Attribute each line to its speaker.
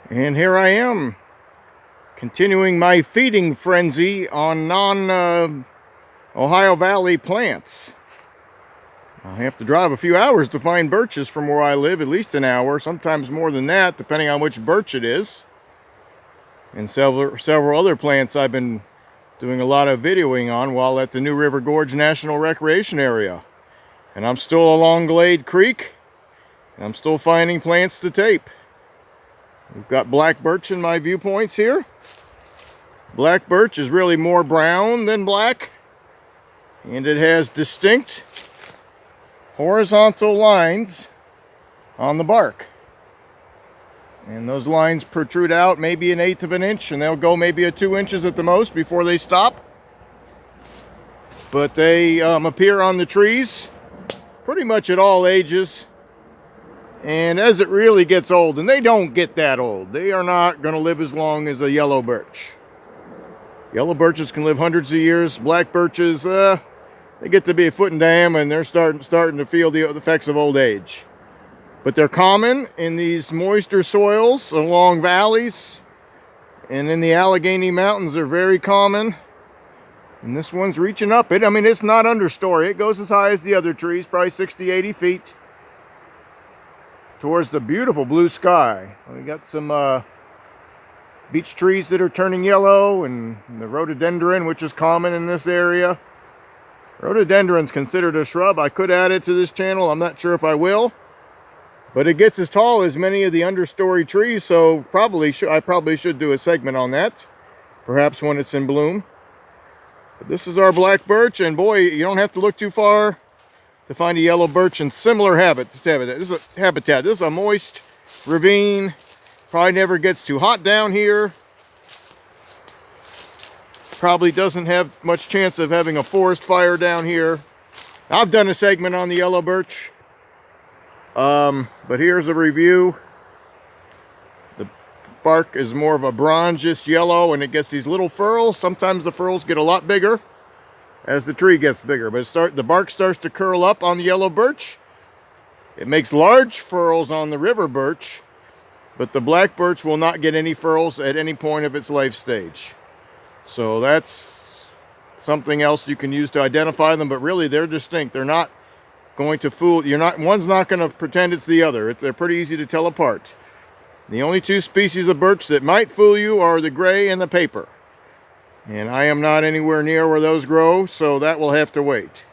Speaker 1: And here I am, continuing my feeding frenzy on non-Ohio Valley plants. I have to drive a few hours to find birches from where I live, at least an hour, sometimes more than that, depending on which birch it is. And several other plants I've been doing a lot of videoing on while at the New River Gorge National Recreation Area. And I'm still along Glade Creek, and I'm still finding plants to tape. We've got black birch in my viewpoints here. Black birch is really more brown than black, and it has distinct horizontal lines on the bark. And those lines protrude out maybe 1/8 of an inch, and they'll go maybe 2 inches at the most before they stop. But they appear on the trees pretty much at all ages. And as it really gets old, and they don't get that old, they are not going to live as long as a yellow birch. Yellow birches can live hundreds of years. Black birches, they get to be a foot in diameter, and they're starting to feel the effects of old age. But they're common in these moister soils along valleys, and in the Allegheny Mountains they're very common. And this one's reaching up. It's not understory. It goes as high as the other trees, probably 60, 80 feet. Towards the beautiful blue sky. We got some beech trees that are turning yellow, and the rhododendron, which is common in this area. Rhododendron's considered a shrub. I could add it to this channel. I'm not sure if I will. But it gets as tall as many of the understory trees, so I probably should do a segment on that. Perhaps when it's in bloom. But this is our black birch, and boy, you don't have to look too far to find a yellow birch in similar habitat. This is a moist ravine. Probably never gets too hot down here. Probably doesn't have much chance of having a forest fire down here. I've done a segment on the yellow birch. But here's a review. The bark is more of a bronzeous yellow, and it gets these little furrows. Sometimes the furrows get a lot bigger as the tree gets bigger, but the bark starts to curl up on the yellow birch. It makes large furrows on the river birch, but the black birch will not get any furrows at any point of its life stage. So that's something else you can use to identify them, but really they're distinct. They're not going to fool you. One's not going to pretend it's the other. They're pretty easy to tell apart. The only two species of birch that might fool you are the gray and the paper. And I am not anywhere near where those grow, so that will have to wait.